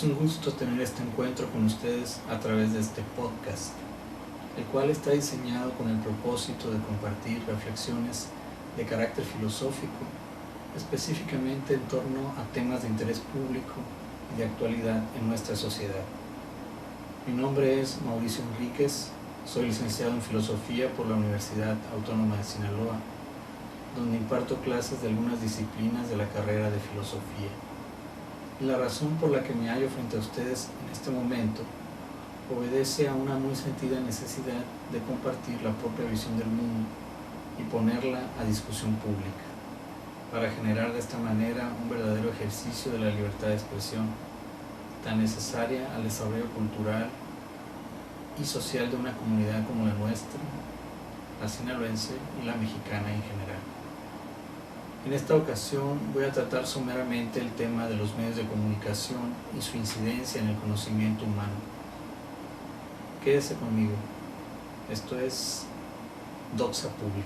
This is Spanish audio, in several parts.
Es un gusto tener este encuentro con ustedes a través de este podcast, el cual está diseñado con el propósito de compartir reflexiones de carácter filosófico, específicamente en torno a temas de interés público y de actualidad en nuestra sociedad. Mi nombre es Mauricio Enríquez, soy licenciado en Filosofía por la Universidad Autónoma de Sinaloa, donde imparto clases de algunas disciplinas de la carrera de Filosofía. Y la razón por la que me hallo frente a ustedes en este momento obedece a una muy sentida necesidad de compartir la propia visión del mundo y ponerla a discusión pública, para generar de esta manera un verdadero ejercicio de la libertad de expresión, tan necesaria al desarrollo cultural y social de una comunidad como la nuestra, la sinaloense y la mexicana en general. En esta ocasión voy a tratar someramente el tema de los medios de comunicación y su incidencia en el conocimiento humano. Quédese conmigo. Esto es Doxa Pública.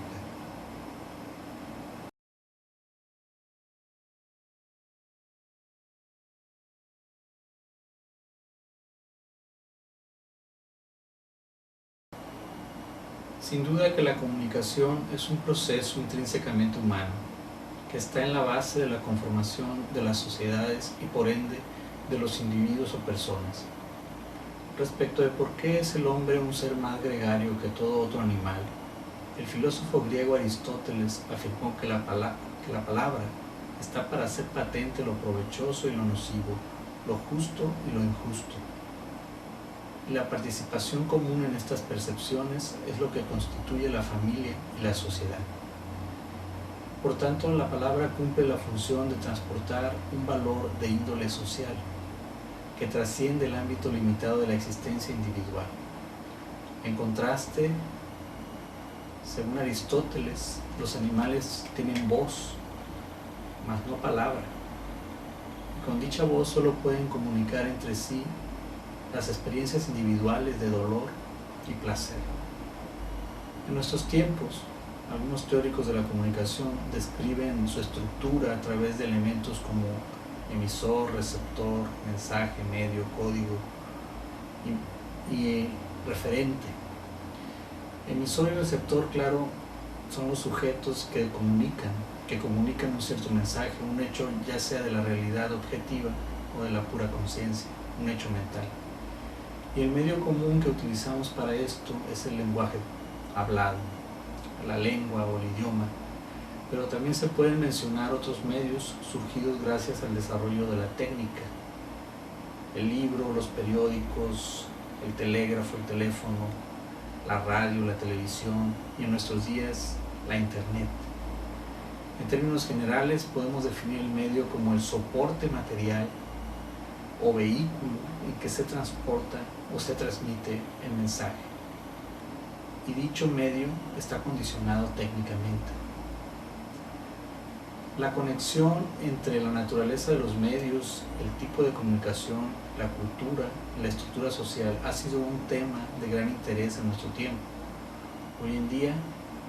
Sin duda que la comunicación es un proceso intrínsecamente humano, que está en la base de la conformación de las sociedades y por ende de los individuos o personas. Respecto de por qué es el hombre un ser más gregario que todo otro animal, el filósofo griego Aristóteles afirmó que la palabra está para hacer patente lo provechoso y lo nocivo, lo justo y lo injusto. Y la participación común en estas percepciones es lo que constituye la familia y la sociedad. Por tanto, la palabra cumple la función de transportar un valor de índole social, que trasciende el ámbito limitado de la existencia individual. En contraste, según Aristóteles, los animales tienen voz, mas no palabra, y con dicha voz solo pueden comunicar entre sí las experiencias individuales de dolor y placer. En nuestros tiempos, algunos teóricos de la comunicación describen su estructura a través de elementos como emisor, receptor, mensaje, medio, código y referente. Emisor y receptor, claro, son los sujetos que comunican un cierto mensaje, un hecho ya sea de la realidad objetiva o de la pura conciencia, un hecho mental. Y el medio común que utilizamos para esto es el lenguaje hablado, la lengua o el idioma, pero también se pueden mencionar otros medios surgidos gracias al desarrollo de la técnica: el libro, los periódicos, el telégrafo, el teléfono, la radio, la televisión y en nuestros días la internet. En términos generales podemos definir el medio como el soporte material o vehículo en que se transporta o se transmite el mensaje, y dicho medio está condicionado técnicamente. La conexión entre la naturaleza de los medios, el tipo de comunicación, la cultura y la estructura social ha sido un tema de gran interés en nuestro tiempo. Hoy en día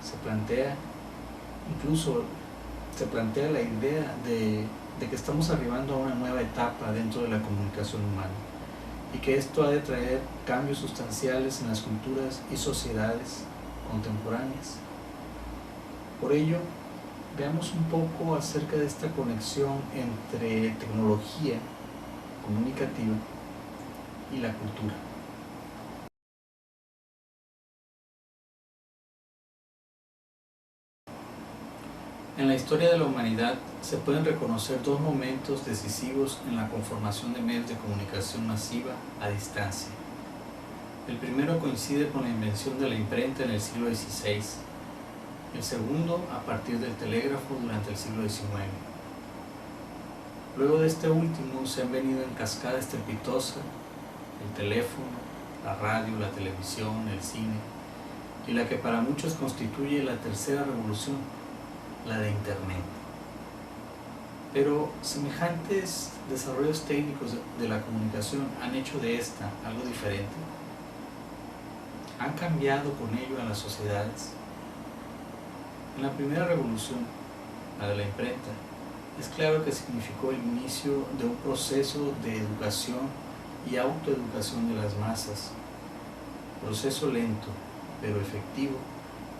se plantea la idea de que estamos arribando a una nueva etapa dentro de la comunicación humana y que esto ha de traer cambios sustanciales en las culturas y sociedades contemporáneas. Por ello, veamos un poco acerca de esta conexión entre tecnología comunicativa y la cultura. En la historia de la humanidad se pueden reconocer dos momentos decisivos en la conformación de medios de comunicación masiva a distancia. El primero coincide con la invención de la imprenta en el siglo XVI, el segundo a partir del telégrafo durante el siglo XIX. Luego de este último se han venido en cascada estrepitosa el teléfono, la radio, la televisión, el cine, y la que para muchos constituye la tercera revolución, la de Internet. Pero semejantes desarrollos técnicos de la comunicación han hecho de esta algo diferente. Han cambiado con ello a las sociedades. En la primera revolución, la de la imprenta, es claro que significó el inicio de un proceso de educación y autoeducación de las masas, proceso lento pero efectivo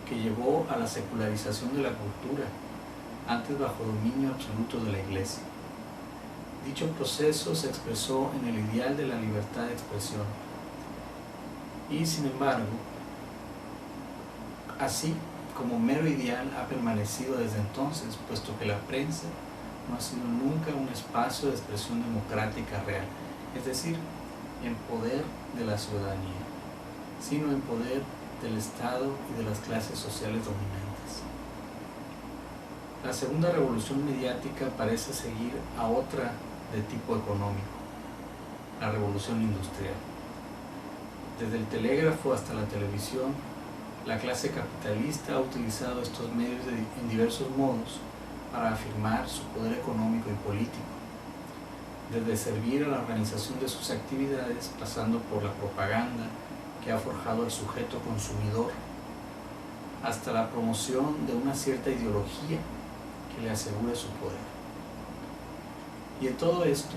que llevó a la secularización de la cultura, antes bajo dominio absoluto de la Iglesia. Dicho proceso se expresó en el ideal de la libertad de expresión y, sin embargo, así como mero ideal ha permanecido desde entonces, puesto que la prensa no ha sido nunca un espacio de expresión democrática real, es decir, en poder de la ciudadanía, sino en poder del Estado y de las clases sociales dominantes. La segunda revolución mediática parece seguir a otra de tipo económico, la revolución industrial. Desde el telégrafo hasta la televisión, la clase capitalista ha utilizado estos medios en diversos modos para afirmar su poder económico y político, desde servir a la organización de sus actividades, pasando por la propaganda que ha forjado al sujeto consumidor, hasta la promoción de una cierta ideología que le asegure su poder. Y en todo esto,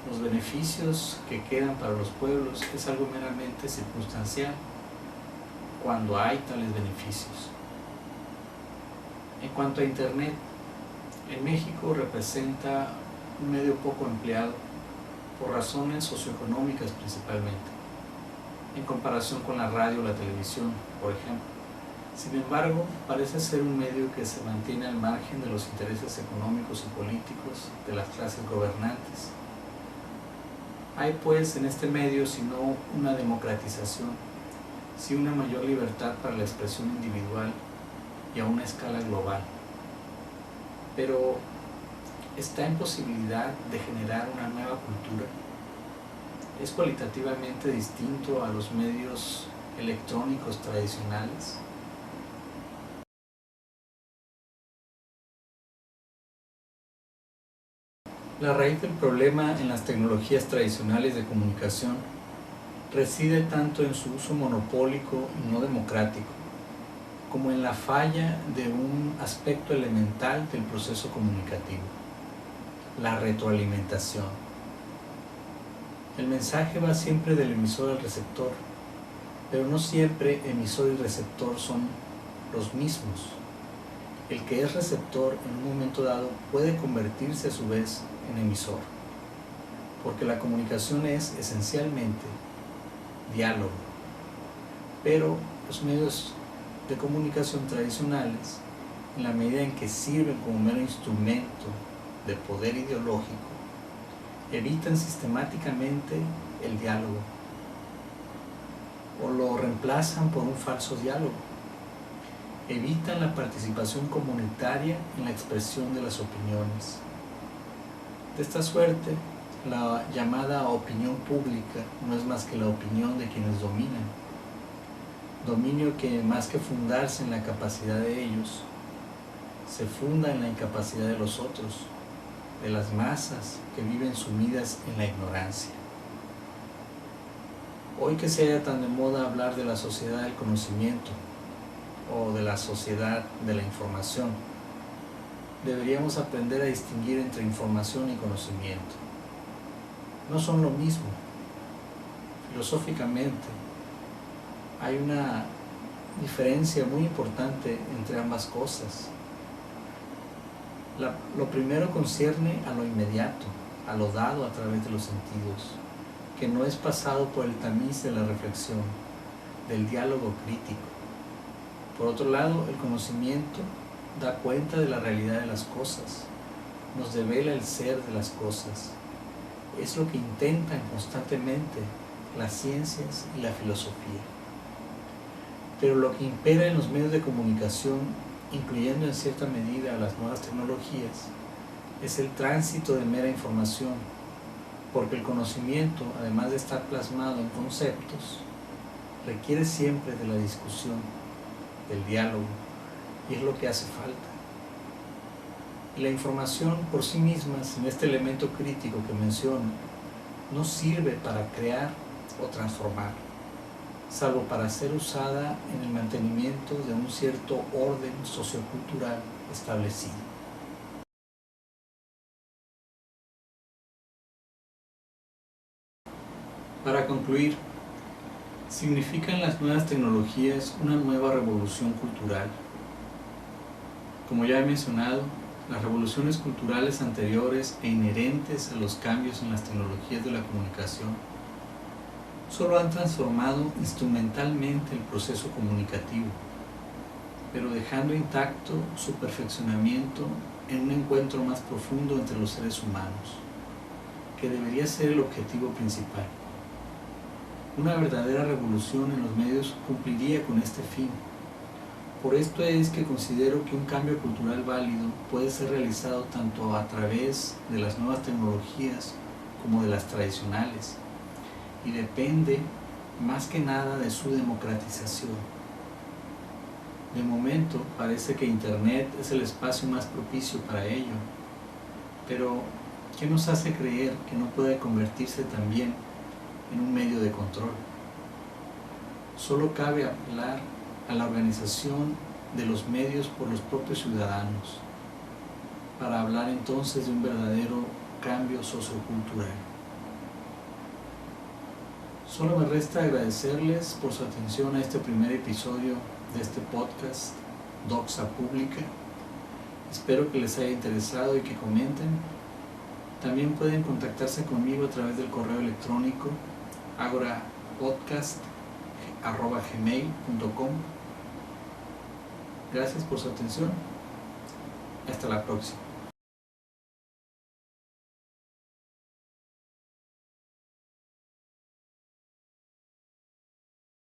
los beneficios que quedan para los pueblos es algo meramente circunstancial, cuando hay tales beneficios. En cuanto a Internet, en México representa un medio poco empleado por razones socioeconómicas principalmente, en comparación con la radio o la televisión, por ejemplo. Sin embargo, parece ser un medio que se mantiene al margen de los intereses económicos y políticos de las clases gobernantes. Hay pues en este medio, si no una democratización, sí una mayor libertad para la expresión individual y a una escala global. Pero está en posibilidad de generar una nueva cultura. Es cualitativamente distinto a los medios electrónicos tradicionales. La raíz del problema en las tecnologías tradicionales de comunicación reside tanto en su uso monopólico y no democrático, como en la falla de un aspecto elemental del proceso comunicativo, la retroalimentación. El mensaje va siempre del emisor al receptor, pero no siempre emisor y receptor son los mismos. El que es receptor en un momento dado puede convertirse a su vez en emisor, porque la comunicación es esencialmente diálogo, pero los medios de comunicación tradicionales, en la medida en que sirven como mero instrumento de poder ideológico, evitan sistemáticamente el diálogo o lo reemplazan por un falso diálogo. Evitan la participación comunitaria en la expresión de las opiniones. De esta suerte, la llamada opinión pública no es más que la opinión de quienes dominan. Dominio que, más que fundarse en la capacidad de ellos, se funda en la incapacidad de los otros, de las masas que viven sumidas en la ignorancia. Hoy que se halla tan de moda hablar de la sociedad del conocimiento o de la sociedad de la información, deberíamos aprender a distinguir entre información y conocimiento. No son lo mismo. Filosóficamente, hay una diferencia muy importante entre ambas cosas. Lo primero concierne a lo inmediato, a lo dado a través de los sentidos, que no es pasado por el tamiz de la reflexión, del diálogo crítico. Por otro lado, el conocimiento da cuenta de la realidad de las cosas, nos devela el ser de las cosas. Es lo que intentan constantemente las ciencias y la filosofía. Pero lo que impera en los medios de comunicación, incluyendo en cierta medida las nuevas tecnologías, es el tránsito de mera información, porque el conocimiento, además de estar plasmado en conceptos, requiere siempre de la discusión, del diálogo, y es lo que hace falta. Y la información por sí misma, sin este elemento crítico que menciono, no sirve para crear o transformar, salvo para ser usada en el mantenimiento de un cierto orden sociocultural establecido. concluir, significan las nuevas tecnologías una nueva revolución cultural. Como ya he mencionado, las revoluciones culturales anteriores e inherentes a los cambios en las tecnologías de la comunicación solo han transformado instrumentalmente el proceso comunicativo, pero dejando intacto su perfeccionamiento en un encuentro más profundo entre los seres humanos, que debería ser el objetivo principal. Una verdadera revolución en los medios cumpliría con este fin. Por esto es que considero que un cambio cultural válido puede ser realizado tanto a través de las nuevas tecnologías como de las tradicionales, y depende más que nada de su democratización. De momento parece que Internet es el espacio más propicio para ello, pero ¿qué nos hace creer que no puede convertirse también en un medio de control? Solo cabe apelar a la organización de los medios por los propios ciudadanos, para hablar entonces de un verdadero cambio sociocultural. Solo me resta agradecerles por su atención a este primer episodio de este podcast Doxa Pública. Espero que les haya interesado y que comenten. También pueden contactarse conmigo a través del correo electrónico agorapodcast@gmail.com. Gracias por su atención. Hasta la próxima.